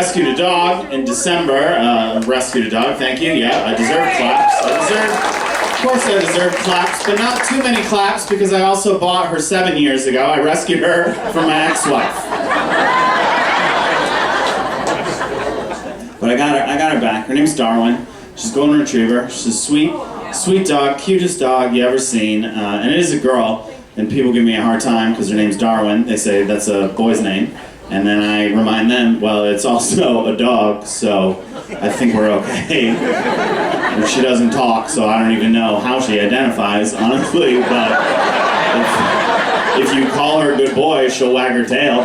rescued a dog in December. Rescued a dog, thank you. Yeah, I deserve claps. Of course I deserve claps, but not too many claps because I also bought her 7 years ago. I rescued her from my ex-wife. But I got her back. Her name's Darwin. She's a golden retriever. She's a sweet dog, cutest dog you ever seen. And it is a girl. And people give me a hard time because her name's Darwin. They say that's a boy's name. And then I remind them, well, it's also a dog, so I think we're okay. And she doesn't talk, so I don't even know how she identifies, honestly. But if you call her a good boy, she'll wag her tail.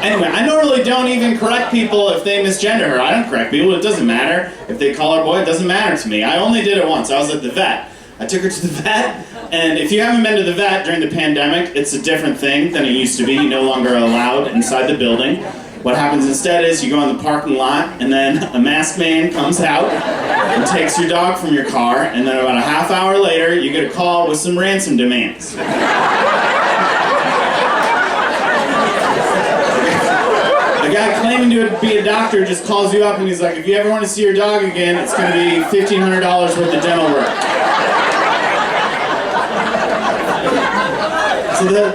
Anyway, I normally don't even correct people if they misgender her. I don't correct people, it doesn't matter. If they call her boy, it doesn't matter to me. I only did it once. I was at the vet. I took her to the vet, and if you haven't been to the vet during the pandemic, it's a different thing than it used to be. You're no longer allowed inside the building. What happens instead is you go in the parking lot, and then a masked man comes out and takes your dog from your car, and then about a half hour later, you get a call with some ransom demands. A guy claiming to be a doctor just calls you up and he's like, if you ever want to see your dog again, it's going to be $1,500 worth of dental work. So the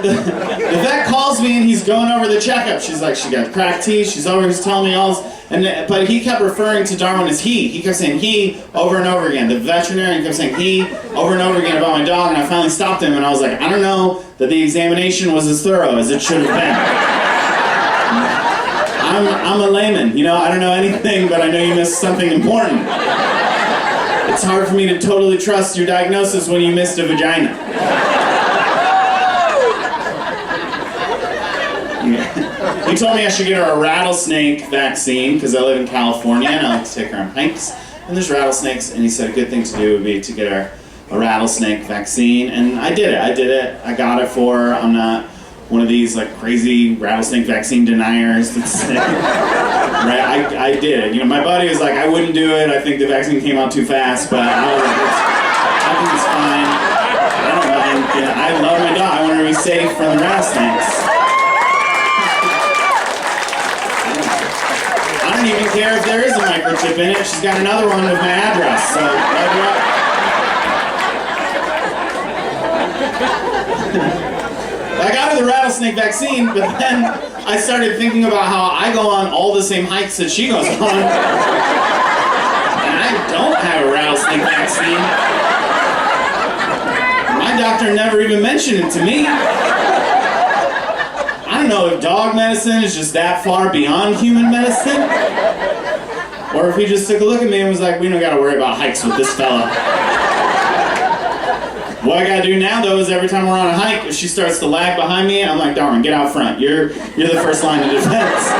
vet calls me and he's going over the checkup. She's like, she got cracked teeth, she's telling me all this, but he kept referring to Darwin as he. He kept saying he over and over again. The veterinarian kept saying he over and over again about my dog, and I finally stopped him and I was like, I don't know that the examination was as thorough as it should have been. I'm a layman, you know, I don't know anything, but I know you missed something important. It's hard for me to totally trust your diagnosis when you missed a vagina. Yeah. He told me I should get her a rattlesnake vaccine because I live in California and I like to take her on hikes. And there's rattlesnakes, and he said a good thing to do would be to get her a rattlesnake vaccine. And I did it. I got it for her. I'm not one of these like crazy rattlesnake vaccine deniers that say, right? I did it. You know, my buddy was like, I wouldn't do it. I think the vaccine came out too fast, but I was like, I think it's fine. I don't know. And I love my dog. I want her to be safe from the rattlesnakes. I don't even care if there is a microchip in it. She's got another one with my address, so love her up. I got her the rattlesnake vaccine, but then I started thinking about how I go on all the same hikes that she goes on. And I don't have a rattlesnake vaccine. My doctor never even mentioned it to me. I don't know if dog medicine is just that far beyond human medicine, or if he just took a look at me and was like, we don't gotta worry about hikes with this fella. What I gotta do now, though, is every time we're on a hike, if she starts to lag behind me, I'm like, Darwin, get out front. You're the first line of defense.